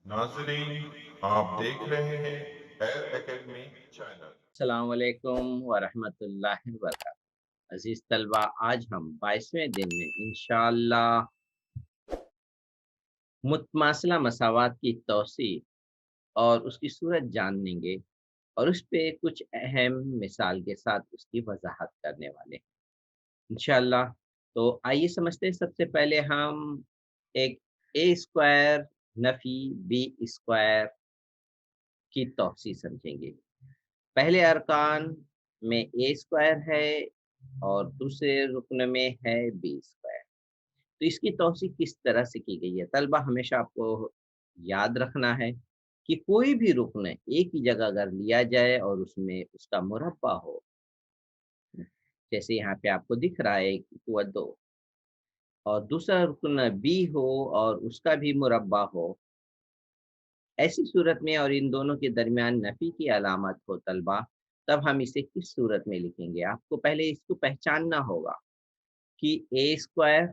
नाज़रीन, आप देख रहे हैं एयर एकेडमी चैनल। अस्सलाम वालेकुम वरहमतुल्लाहि वबरकातुहू। अजीज तलबा, आज हम 22वें दिन में इंशाअल्लाह मुतमासिला मसावात की तौसी और उसकी सूरत जानेंगे और उस पे कुछ अहम मिसाल के साथ उसकी वजाहत करने वाले हैं इंशाअल्लाह। तो आइए समझते हैं। सबसे पहले हम एक ए स्क्वायर नफी बी स्क्वायर की तौसी समझेंगे। पहले अरकान में ए स्क्वायर है और दूसरे रुकन में है बी स्क्वायर। तो इसकी तौसीफ़ किस तरह से की गई है? तलबा हमेशा आपको याद रखना है कि कोई भी रुकन एक ही जगह अगर लिया जाए और उसमें उसका मुरब्बा हो, जैसे यहाँ पे आपको दिख रहा है 1 व 2, और दूसरा रुकन बी हो और उसका भी मुरब्बा हो, ऐसी सूरत में और इन दोनों के दरमियान नफ़ी की अलामत हो तलबा, तब हम इसे किस सूरत में लिखेंगे? आपको पहले इसको पहचानना होगा कि ए स्क्वायर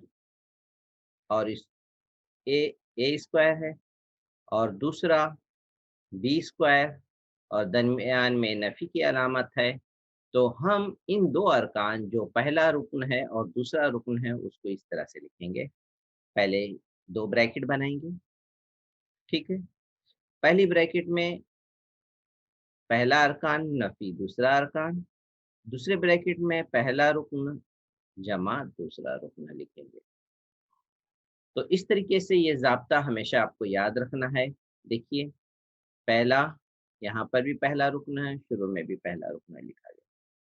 और इस ए ए स्क्वायर है और दूसरा बी स्क्वायर और दरमियान में नफ़ी की अलामत है। तो हम इन 2 अरकान, जो पहला रुकन है और दूसरा रुकन है, उसको इस तरह से लिखेंगे। पहले 2 ब्रैकेट बनाएँगे, ठीक है? पहली ब्रैकेट में पहला अरकान नफ़ी दूसरा अरकान, दूसरे ब्रैकेट में पहला रुकन जमा दूसरा रुकन लिखेंगे। तो इस तरीके से ये ज़ाब्ता हमेशा आपको याद रखना है। देखिए, पहला, यहाँ पर भी पहला रुकन है, शुरू में भी पहला रुकन लिखा गया।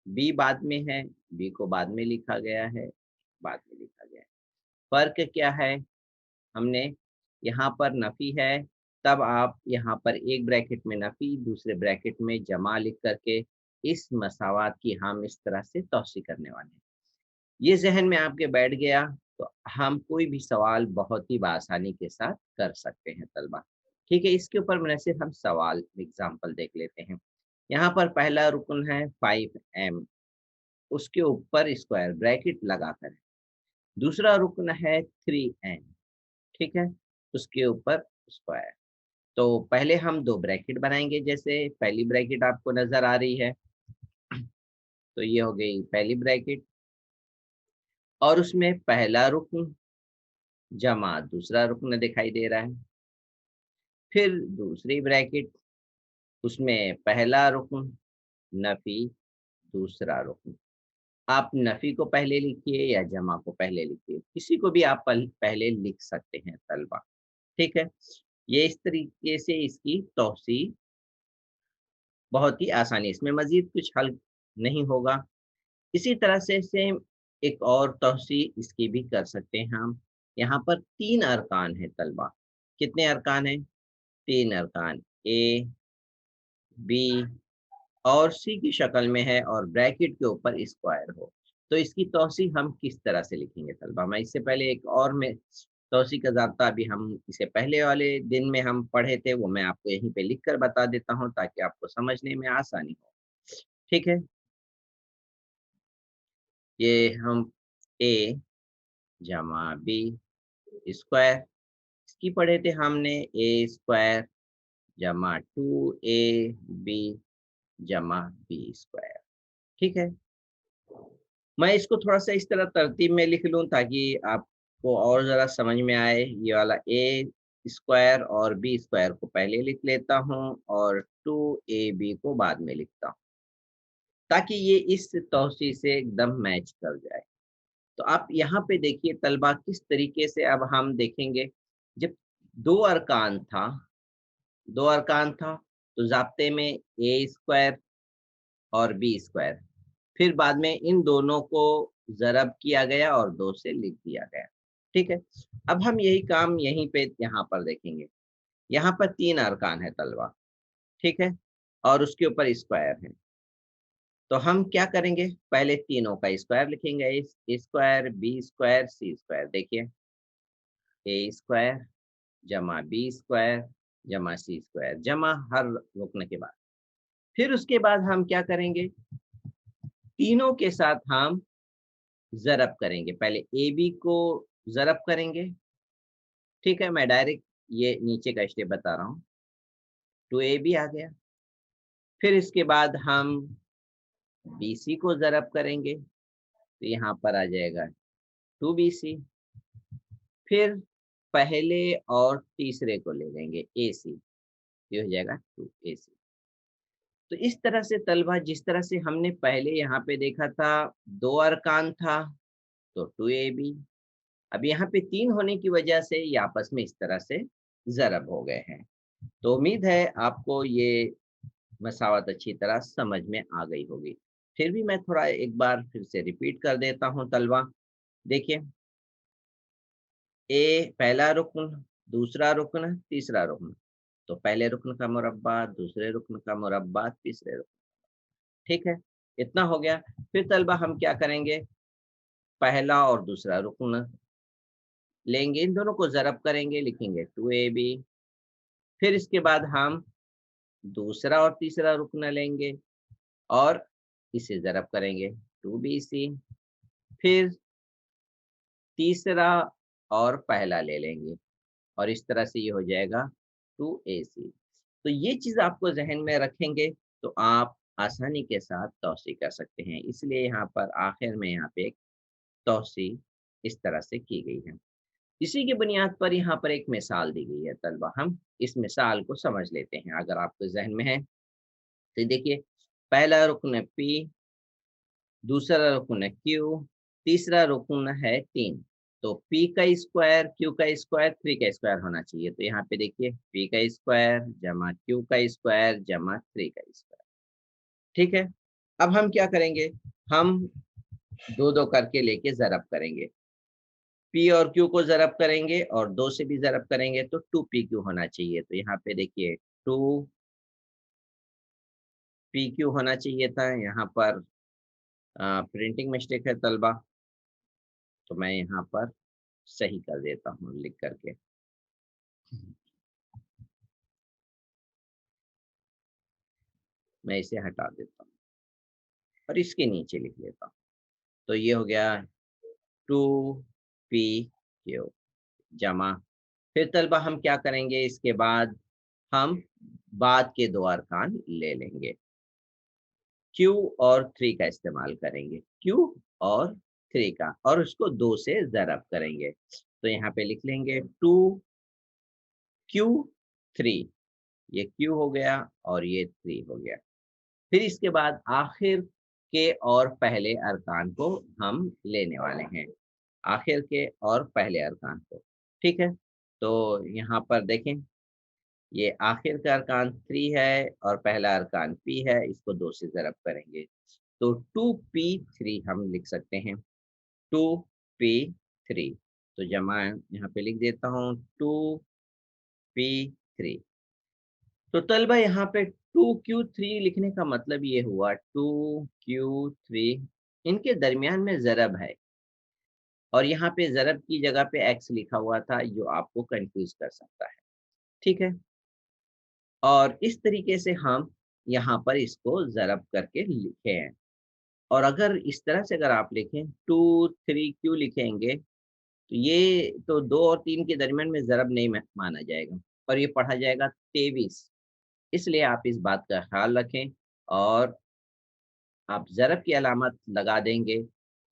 बी बाद में है, बी को बाद में लिखा गया है, बाद में लिखा गया है। फ़र्क क्या है? हमने यहाँ पर नफ़ी है, तब आप यहाँ पर एक ब्रैकेट में नफ़ी, दूसरे ब्रैकेट में जमा लिख कर के इस मसावात की हम इस तरह से तौसी करने वाले हैं। ये ज़हन में आपके बैठ गया, तो हम कोई भी सवाल बहुत ही बआसानी के साथ कर सकते हैं तलबा। ठीक है, इसके ऊपर मुनहसिर हम सवाल एग्ज़ाम्पल देख लेते हैं। यहाँ पर पहला रुकन है 5m, उसके ऊपर स्क्वायर ब्रैकेट लगाकर है। दूसरा रुकन है 3n, ठीक है? उसके ऊपर स्क्वायर। तो पहले हम 2 ब्रैकेट बनाएँगे, जैसे पहली ब्रैकेट आपको नज़र आ रही है, तो ये हो गई पहली ब्रैकेट और उसमें पहला रुकन जमा दूसरा रुकन दिखाई दे रहा है। फिर दूसरी ब्रैकेट, उसमें पहला रुकन नफ़ी दूसरा रुकन। आप नफ़ी को पहले लिखिए या जमा को पहले लिखिए, किसी को भी आप पहले लिख सकते हैं तलबा, ठीक है? ये इस तरीके से इसकी तौसीह बहुत ही आसानी, इसमें मज़ीद कुछ हल नहीं होगा। इसी तरह से सेम एक और तौसीह इसकी भी कर सकते हैं हम। यहाँ पर 3 अरकान हैं तलबा। कितने अरकान हैं? 3 अरकान, ए, बी और सी की शक्ल में है और ब्रैकेट के ऊपर स्क्वायर हो। तो इसकी तौसीह हम किस तरह से लिखेंगे तलबा? मैं इससे पहले एक और में तौसीह का ज़ाब्ता अभी हम इसे पहले वाले दिन में हम पढ़े थे, वो मैं आपको यहीं पे लिख कर बता देता हूँ ताकि आपको समझने में आसानी हो। ठीक है? ये हम ए जमा बी स्क्वायर, इसकी पढ़े थे हमने ए स्क्वायर जमा 2 बी जमा बी स्क्वायर, ठीक है? मैं इसको थोड़ा-सा इस तरह तरतीब में लिख लूँ ताकि आपको और ज़रा समझ में आए। ये वाला ए स्क्वायर और बी स्क्वायर को पहले लिख लेता हूँ और 2ab को बाद में लिखता हूँ, ताकि ये इस तौसीह से एकदम मैच कर जाए। तो आप यहाँ पे देखिए तलबा, किस तरीके से अब हम देखेंगे। जब 2 अरकान था 2 अरकान था, तो ज़ाब्ते में ए स्क्वायर और बी स्क्वायर, फिर बाद में इन दोनों को ज़रब किया गया और 2 से लिख दिया गया, ठीक है? अब हम यही काम यहीं पे यहाँ पर देखेंगे। यहाँ पर 3 अरकान है तलबा, ठीक है? और उसके ऊपर स्क्वायर है। तो हम क्या करेंगे? पहले तीनों का स्क्वायर लिखेंगे, ए स्क्वायर, बी स्क्वायर, सी स्क्वायर। देखिए, ए स्क्वायर जमा बी स्क्वायर जमा सी स्क्वायर, जमा हर रुकन के बाद। फिर उसके बाद हम क्या करेंगे? तीनों के साथ हम ज़रब करेंगे। पहले AB को ज़रब करेंगे, ठीक है? मैं डायरेक्ट ये नीचे का स्टेप बता रहा हूँ, 2ab आ गया। फिर इसके बाद हम BC को ज़रब करेंगे, तो यहाँ पर आ जाएगा 2BC। फिर पहले और तीसरे को ले लेंगे AC, ये हो जाएगा 2AC। तो इस तरह से तलबा, जिस तरह से हमने पहले यहाँ पे देखा था 2 अरकान था, तो 2AB। अब यहाँ पे 3 होने की वजह से ये आपस में इस तरह से ज़रब हो गए हैं। तो उम्मीद है आपको ये मसावत अच्छी तरह समझ में आ गई होगी। फिर भी मैं थोड़ा एक बार फिर से रिपीट कर देता हूँ तलबा। देखिए, ए पहला रुक्न, दूसरा रुक्न, तीसरा रुक्न। तो पहले रुक्न का मुरब्बा, दूसरे रुक्न का मुरब्बा, तीसरे रुक्न। ठीक है, इतना हो गया। फिर तलबा हम क्या करेंगे, पहला और दूसरा रुक्न लेंगे, इन दोनों को ज़रब करेंगे, लिखेंगे 2AB। फिर इसके बाद हम दूसरा और तीसरा रुक्न लेंगे और इसे ज़रब करेंगे 2BC। फिर तीसरा और पहला ले लेंगे और इस तरह से ये हो जाएगा 2AC। तो ये चीज़ आपको ज़हन में रखेंगे तो आप आसानी के साथ तौसी कर सकते हैं। इसलिए यहाँ पर आखिर में यहाँ पे एक तौसी इस तरह से की गई है। इसी की बुनियाद पर यहाँ पर एक मिसाल दी गई है तलबा, हम इस मिसाल को समझ लेते हैं अगर आपके ज़हन में है। तो देखिए, पहला रुक्न P, दूसरा रुक्न है Q, तीसरा रुक्न है 3। तो P का स्क्वायर, Q का स्क्वायर, 3 का स्क्वायर होना चाहिए। तो यहाँ पे देखिए, P का स्क्वायर जमा Q का स्क्वायर जमा 3 का स्क्वायर। ठीक है, अब हम क्या करेंगे, हम दो दो करके लेके ज़रब करेंगे। P और Q को ज़रब करेंगे और 2 से भी ज़रब करेंगे तो 2PQ होना चाहिए। तो यहाँ पे देखिए 2PQ होना चाहिए था। यहाँ पर प्रिंटिंग मिस्टेक है तलबा, तो मैं यहाँ पर सही कर देता हूँ लिख करके। मैं इसे हटा देता हूँ और इसके नीचे लिख लेता हूँ। तो ये हो गया 2PQ जमा। फिर तलबा हम क्या करेंगे, इसके बाद हम बाद के 2 अरकान ले लेंगे, Q और 3 का इस्तेमाल करेंगे, Q और 3 का, और उसको 2 से ज़रब करेंगे। तो यहाँ पे लिख लेंगे 2Q3, ये Q हो गया और ये 3 हो गया। फिर इसके बाद आखिर के और पहले अरकान को हम लेने वाले हैं, आखिर के और पहले अरकान को। ठीक है, तो यहाँ पर देखें, ये आखिर का अरकान 3 है और पहला अरकान P है, इसको 2 से ज़रब करेंगे। तो 2P3 हम लिख सकते हैं, 2P3। तो जमा यहाँ पे लिख देता हूँ 2P3। तो तलबा यहाँ पे 2Q3 लिखने का मतलब ये हुआ 2Q3, इनके दरमियान में ज़रब है और यहाँ पे ज़रब की जगह पे X लिखा हुआ था जो आपको कंफ्यूज कर सकता है। ठीक है, और इस तरीके से हम यहाँ पर इसको ज़रब करके लिखे हैं। और अगर इस तरह से अगर आप लिखें 2-3Q लिखेंगे तो ये तो 2 और 3 के दरमियान में ज़रब नहीं माना जाएगा और ये पढ़ा जाएगा 23। इसलिए आप इस बात का ख्याल रखें और आप ज़रब की अलामत लगा देंगे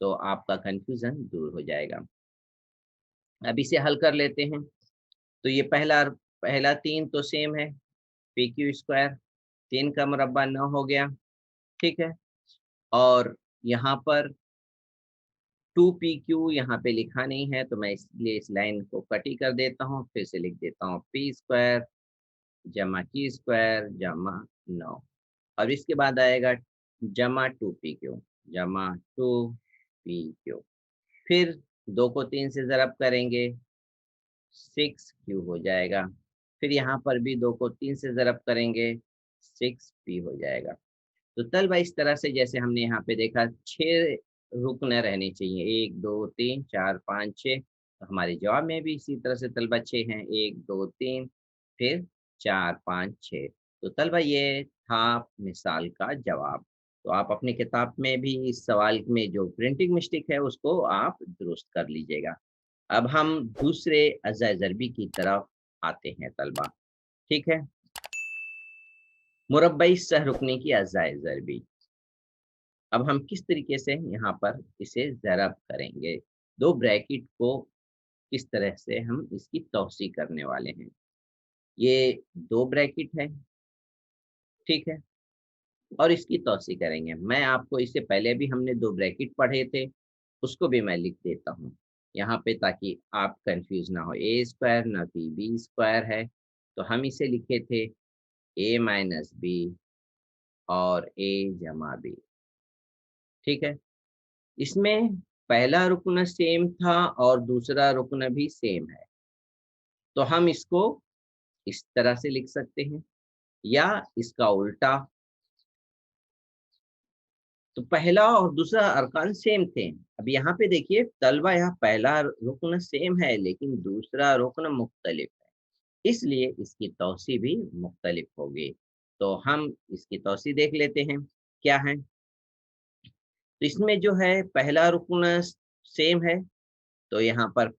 तो आपका कन्फ्यूज़न दूर हो जाएगा। अब इसे हल कर लेते हैं। तो ये पहला 3 तो सेम है, PQ स्क्वायर, 3 का मुरब्बा 9 हो गया। ठीक है, और यहाँ पर 2PQ यहाँ पे लिखा नहीं है तो मैं इसलिए इस लाइन को कट ही कर देता हूँ, फिर से लिख देता हूँ P स्क्वायर जमा Q स्क्वायर जमा 9। अब इसके बाद आएगा जमा 2PQ जमा 2PQ। फिर 2 को 3 से ज़रब करेंगे, 6Q हो जाएगा। फिर यहाँ पर भी 2 को 3 से ज़रब करेंगे, 6P हो जाएगा। तो तलबा इस तरह से जैसे हमने यहाँ पे देखा 6 रुकन रहने चाहिए, 1 2 3 4 5 6। तो हमारे जवाब में भी इसी तरह से तलबा 6 हैं, 1 2 3 फिर 4 5 6। तो तलबा ये था मिसाल का जवाब। तो आप अपनी किताब में भी इस सवाल में जो प्रिंटिंग मिस्टेक है उसको आप दुरुस्त कर लीजिएगा। अब हम दूसरे अज़ा ज़रबी की तरफ आते हैं तलबा। ठीक है, मुरब्बई सहरुकनी की अज़ाए ज़रबी। अब हम किस तरीके से यहाँ पर इसे ज़रब करेंगे, दो ब्रैकेट को किस तरह से हम इसकी तौसी करने वाले हैं। ये दो ब्रैकेट है, ठीक है, और इसकी तौसी करेंगे। मैं आपको इससे पहले भी हमने दो ब्रैकेट पढ़े थे, उसको भी मैं लिख देता हूँ यहाँ पे, ताकि आप कंफ्यूज ना हो। ए स्क्वायर ना कि बी स्क्वायर है, तो हम इसे लिखे थे ए माइनस बी और ए जमा बी। ठीक है, इसमें पहला रुकन सेम था और दूसरा रुकन भी सेम है, तो हम इसको इस तरह से लिख सकते हैं या इसका उल्टा। तो पहला और दूसरा अरकान सेम थे। अब यहाँ पे देखिए तलबा, यहाँ पहला रुकन सेम है लेकिन दूसरा रुकन मुख्तलिफ है, इसलिए इसकी तौसी भी मुख्तलिफ होगी। तो हम इसकी तौसी देख लेते हैं क्या है। तो इसमें जो है पहला रुकन सेम है, तो यहाँ पर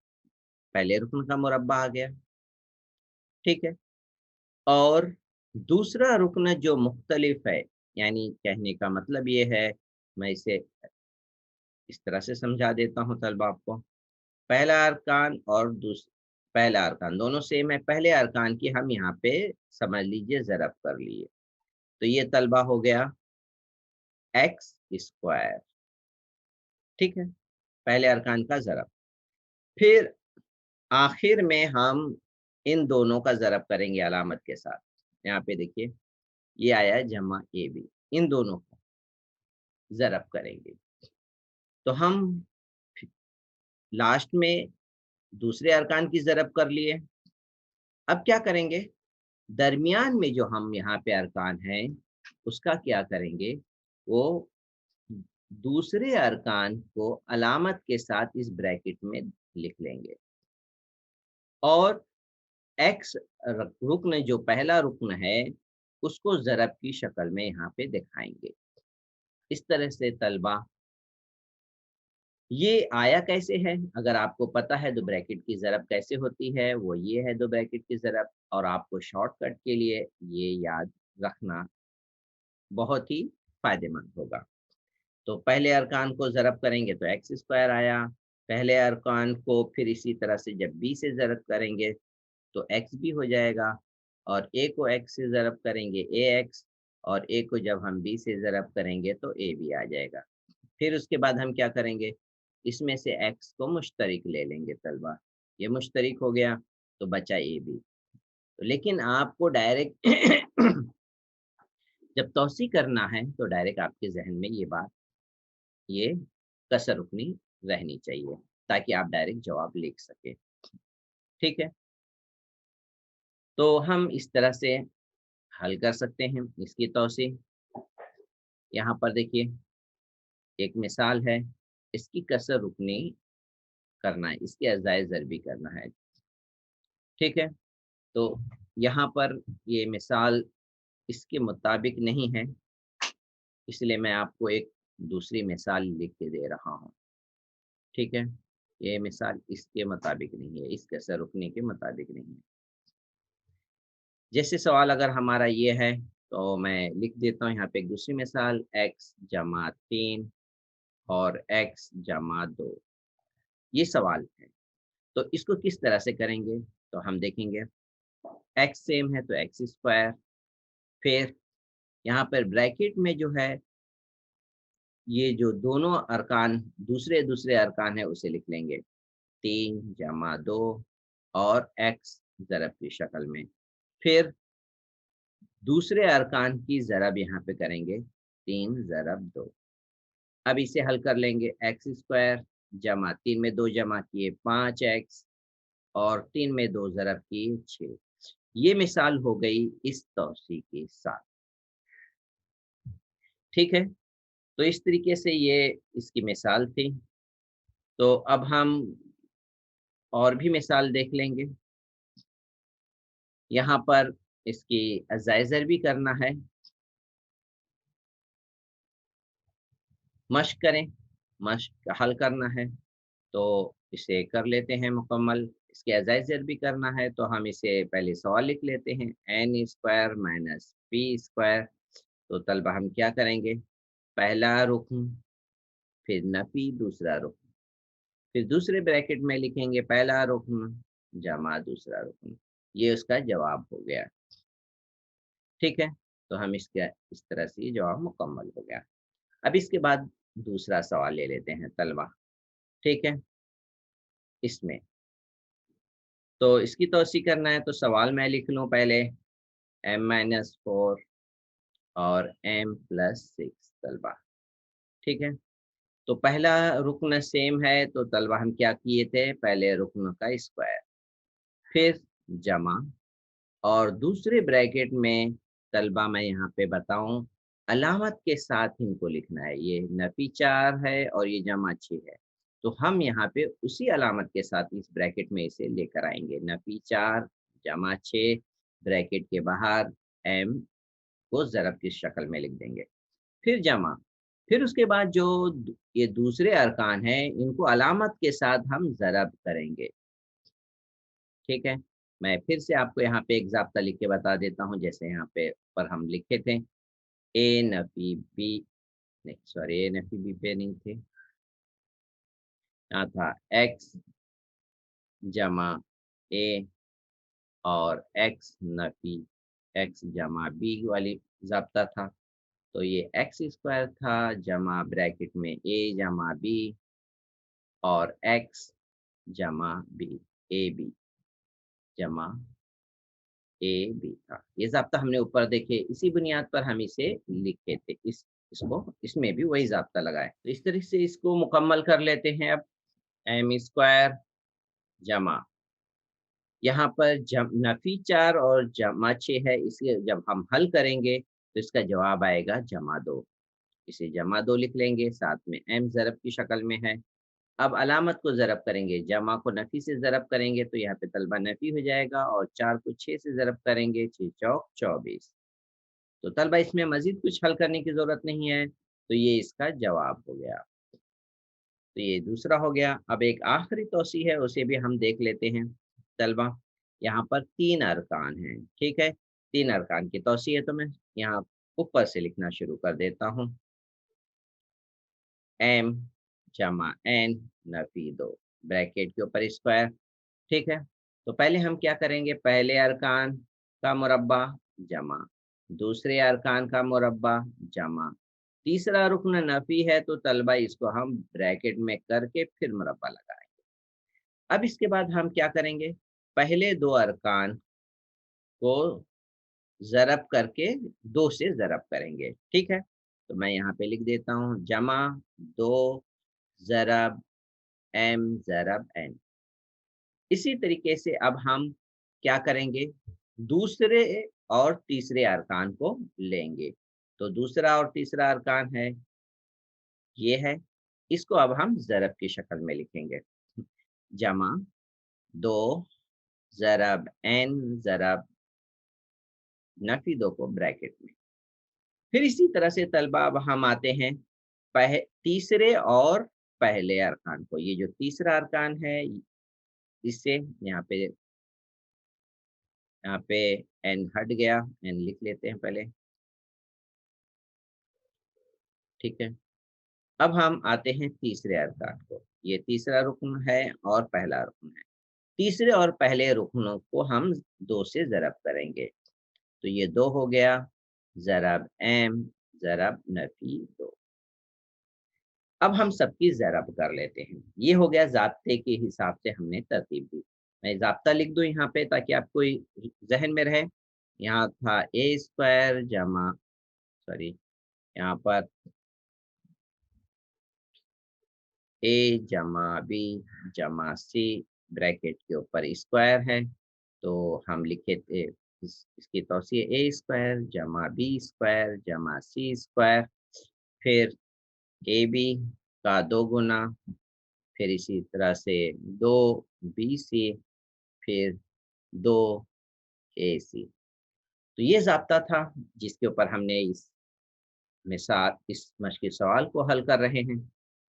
पहले रुकन का मुरब्बा आ गया। ठीक है, और दूसरा रुकन जो मुख्तलिफ है, यानी कहने का मतलब ये है, मैं इसे इस तरह से समझा देता हूँ तलबा आपको। पहला अरकान और पहला अरकान दोनों सेम है, पहले अरकान की हम यहाँ पे समझ लीजिए ज़रब कर लिए, तो ये तलबा हो गया एक्स स्क्वायर। ठीक है, पहले अरकान का ज़रब। फिर आखिर में हम इन दोनों का ज़रब करेंगे अलामत के साथ। यहाँ पे देखिए ये आया जमा ए बी, इन दोनों को ज़रब करेंगे। तो हम लास्ट में दूसरे अरकान की ज़रब कर लिए। अब क्या करेंगे, दरमियान में जो हम यहाँ पे अरकान हैं उसका क्या करेंगे, वो दूसरे अरकान को अलामत के साथ इस ब्रैकेट में लिख लेंगे और एक्स रुक्न जो पहला रुक्न है उसको ज़रब की शक्ल में यहाँ पे दिखाएंगे। इस तरह से तलबा ये आया कैसे है, अगर आपको पता है दो ब्रैकेट की ज़रब कैसे होती है, वो ये है दो ब्रैकेट की ज़रब। और आपको शॉर्टकट के लिए ये याद रखना बहुत ही फ़ायदेमंद होगा। तो पहले अरकान को ज़रब करेंगे तो एक्स स्क्वायर आया, पहले अरकान को फिर इसी तरह से जब बी से ज़रब करेंगे तो एक्स भी हो जाएगा, और ए को एक्स से ज़रब करेंगे ए एक्स, और ए को जब हम बी से ज़रब करेंगे तो ए भी आ जाएगा। फिर उसके बाद हम क्या करेंगे, इसमें से एक्स को मुश्तरिक ले लेंगे तलबा, ये मुश्तरिक हो गया तो बचा ए बी। तो लेकिन आपको डायरेक्ट जब तौसी करना है तो डायरेक्ट आपके जहन में ये बात, ये कसर रुकनी रहनी चाहिए, ताकि आप डायरेक्ट जवाब लिख सके। ठीक है, तो हम इस तरह से हल कर सकते हैं इसकी तौसी। यहाँ पर देखिए एक मिसाल है, इसकी कसर रुकनी करना है, इसके अज़ाए ज़रबी करना है। ठीक है, तो यहाँ पर ये मिसाल इसके मुताबिक नहीं है, इसलिए मैं आपको एक दूसरी मिसाल लिख के दे रहा हूँ। ठीक है, ये मिसाल इसके मुताबिक नहीं है, इस कसर रुकने के मुताबिक नहीं है। जैसे सवाल अगर हमारा ये है तो मैं लिख देता हूँ यहाँ पे एक दूसरी मिसाल, x जमा 3 और x जमा 2, ये सवाल है। तो इसको किस तरह से करेंगे, तो हम देखेंगे x सेम है तो एक्स स्क्वायर, फिर यहाँ पर ब्रैकेट में जो है ये जो दोनों अरकान दूसरे दूसरे अरकान है उसे लिख लेंगे 3 जमा 2 और x ज़रब की शक्ल में। फिर दूसरे अरकान की ज़रब यहाँ पे करेंगे 3 ज़रब 2। अब इसे हल कर लेंगे, एक्स स्क्वायर जमा 3 में 2 जमा किए 5x और 3 में 2 ज़रब किए 6। ये मिसाल हो गई इस तौसी के साथ। ठीक है, तो इस तरीके से ये इसकी मिसाल थी। तो अब हम और भी मिसाल देख लेंगे। यहाँ पर इसकी अज़ाए ज़रबी करना है, मश्क करें, मश्क हल करना है। तो इसे कर लेते हैं मुकम्मल, اس کے ازائزر بھی کرنا ہے تو ہم اسے پہلے سوال لکھ لیتے ہیں n اسکوائر مائنس پی اسکوائر. تو طلبہ ہم کیا کریں گے؟ پہلا رکن، پھر نفی دوسرا رکن، پھر دوسرے بریکٹ میں لکھیں گے پہلا رکن جمع دوسرا رکن. یہ اس کا جواب ہو گیا. ٹھیک ہے، تو ہم اس طرح سے یہ جواب مکمل ہو گیا. اب اس کے بعد دوسرا سوال لے لیتے ہیں طلبہ. ٹھیک ہے، اس میں تو اس کی توسیع کرنا ہے تو سوال میں لکھ لوں پہلے m-4 اور m+6 طلبہ. ٹھیک ہے، تو پہلا رکن سیم ہے تو طلبہ ہم کیا کیے تھے؟ پہلے رکن کا اسکوائر، پھر جمع، اور دوسرے بریکٹ میں طلبہ میں یہاں پہ بتاؤں علامت کے ساتھ ان کو لکھنا ہے. یہ نفی 4 ہے اور یہ جمع 6 ہے، تو ہم یہاں پہ اسی علامت کے ساتھ اس بریکٹ میں اسے لے کر آئیں گے. نفی 4 جمع 6 بریکٹ کے باہر m کو ضرب کی شکل میں لکھ دیں گے، پھر جمع، پھر اس کے بعد جو یہ دوسرے ارکان ہیں ان کو علامت کے ساتھ ہم ضرب کریں گے. ٹھیک ہے، میں پھر سے آپ کو یہاں پہ ایک ضابطہ لکھ کے بتا دیتا ہوں. جیسے یہاں پہ پر ہم لکھے تھے اے نفی بی، نہیں سوری اے نفی بی پہ نہیں تھے، یہاں تھا ایکس جمع اے اور ایکس نفی ایکس جمع بی والی ضابطہ تھا. تو یہ ایکس اسکوائر تھا جمع بریکٹ میں اے جمع بی اور ایکس جمع بی، اے بی جمع اے بی تھا. یہ ضابطہ ہم نے اوپر دیکھے، اسی بنیاد پر ہم اسے لکھے تھے. اس میں بھی وہی ضابطہ لگائے. تو اس طرح سے اس کو مکمل کر لیتے ہیں. اب ایم اسکوائر جمع، یہاں پر نفی 4 اور جمع 6 ہے، اس لیے جب ہم حل کریں گے تو اس کا جواب آئے گا جمع 2. اسے جمع 2 لکھ لیں گے، ساتھ میں ایم ضرب کی شکل میں ہے. اب علامت کو ضرب کریں گے، جمع کو نفی سے ضرب کریں گے تو یہاں پہ طلبہ نفی ہو جائے گا، اور 4 کو 6 سے ضرب کریں گے، 6 چوک 24. تو طلبہ اس میں مزید کچھ حل کرنے کی ضرورت نہیں ہے، تو یہ اس کا جواب ہو گیا. تو یہ دوسرا ہو گیا. اب ایک آخری توسیع ہے، اسے بھی ہم دیکھ لیتے ہیں طلبہ. یہاں پر 3 ارکان ہیں. ٹھیک ہے، 3 ارکان کی توسیع ہے تو میں یہاں اوپر سے لکھنا شروع کر دیتا ہوں. m جمع n نفی 2 بریکٹ کے اوپر اسکوائر. ٹھیک ہے، تو پہلے ہم کیا کریں گے؟ پہلے ارکان کا مربع جمع، دوسرے ارکان کا مربع جمع، تیسرا رکن نفی ہے تو طلبہ اس کو ہم بریکٹ میں کر کے پھر مربع لگائیں گے. اب اس کے بعد ہم کیا کریں گے؟ پہلے 2 ارکان کو ضرب کر کے 2 سے ضرب کریں گے. ٹھیک ہے، تو میں یہاں پہ لکھ دیتا ہوں جمع 2 ضرب m ضرب n. اسی طریقے سے اب ہم کیا کریں گے؟ دوسرے اور تیسرے ارکان کو لیں گے. تو دوسرا اور تیسرا ارکان ہے یہ ہے، اس کو اب ہم ضرب کی شکل میں لکھیں گے. جمع 2 ضرب n ضرب نفی 2 کو بریکٹ میں. پھر اسی طرح سے طلبہ اب ہم آتے ہیں تیسرے اور پہلے ارکان کو. یہ جو تیسرا ارکان ہے اس سے یہاں پہ n ہٹ گیا، n لکھ لیتے ہیں پہلے. ٹھیک ہے، اب ہم آتے ہیں تیسرے ارکان کو. یہ تیسرا رکن ہے اور پہلا رکن ہے. تیسرے اور پہلے رکنوں کو ہم 2 سے ضرب کریں گے. تو یہ 2 ہو گیا ضرب m ضرب نفی 2. اب ہم سب کی ضرب کر لیتے ہیں. یہ ہو گیا ضابطے کے حساب سے ہم نے ترتیب دی. میں ضابطہ لکھ دوں یہاں پہ تاکہ آپ کو ذہن میں رہے. یہاں تھا اے اسکوائر جمع یہاں پر اے جمع بی جمع سی بریکٹ کے اوپر اسکوائر ہے. تو ہم لکھے تھے اس کی توسیع اے اسکوائر جمع بی اسکوائر جمع سی اسکوائر، پھر اے بی کا 2 گنا، پھر اسی طرح سے 2 بی سی، پھر 2 اے سی. تو یہ ضابطہ تھا جس کے اوپر ہم نے اس مشقی سوال کو حل کر رہے ہیں.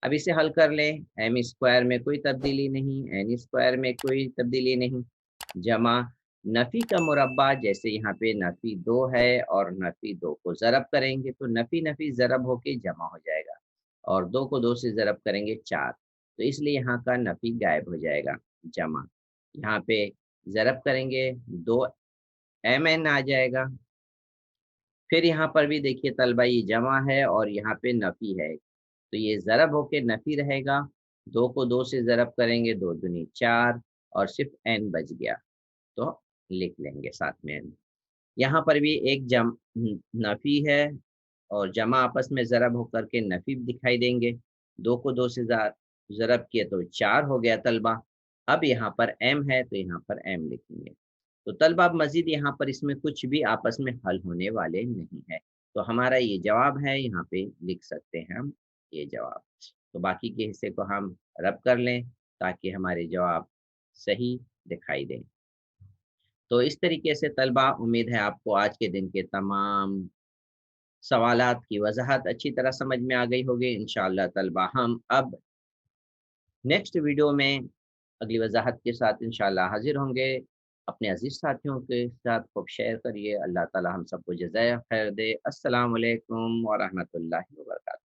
अब इसे हल कर लें, एम स्क्वायर में कोई तब्दीली नहीं, एन स्क्वायर में कोई तब्दीली नहीं, जमा नफ़ी का मुरब्बा, जैसे यहाँ पे नफ़ी 2 है और नफ़ी 2 को ज़रब करेंगे तो नफ़ी नफ़ी ज़रब होके जमा हो जाएगा और 2 को 2 से ज़रब करेंगे 4, तो इसलिए यहाँ का नफ़ी गायब हो जाएगा, जमा। यहाँ पे ज़रब करेंगे 2 mn आ जाएगा। फिर यहाँ पर भी देखिए तलबा ये जमा है और यहाँ पे नफ़ी है, तो ये ज़रब होके नफ़ी रहेगा, 2 को 2 से ज़रब करेंगे 2 दूनी 4 और सिर्फ़ n बच गया, तो लिख लेंगे साथ में n। यहाँ पर भी एक नफ़ी है और जमा आपस में ज़रब होकर के नफ़ी दिखाई देंगे, 2 को 2 से ज़रब किए तो 4 हो गया तलबा। अब यहाँ पर m है तो यहाँ पर m लिखेंगे। तो तलबा अब मज़ीद यहाँ पर इसमें कुछ भी आपस में हल होने वाले नहीं है। तो हमारा ये जवाब है, यहाँ पे लिख सकते हैं हम ये जवाब। तो बाकी के हिस्से को हम रब कर लें ताकि हमारे जवाब सही दिखाई दें। तो इस तरीके से तलबा उम्मीद है आपको आज के दिन के तमाम सवालात की वज़ाहत अच्छी तरह समझ में आ गई होगी। इंशाअल्लाह तलबा हम अब नेक्स्ट वीडियो में अगली वज़ाहत के साथ इंशाअल्लाह हाज़िर होंगे। अपने अज़ीज़ साथियों के साथ खूब शेयर करिए। अल्लाह ताला हम सबको जज़ाए खैर दे। अस्सलामु अलैकुम व रहमतुल्लाहि व बरकातहू।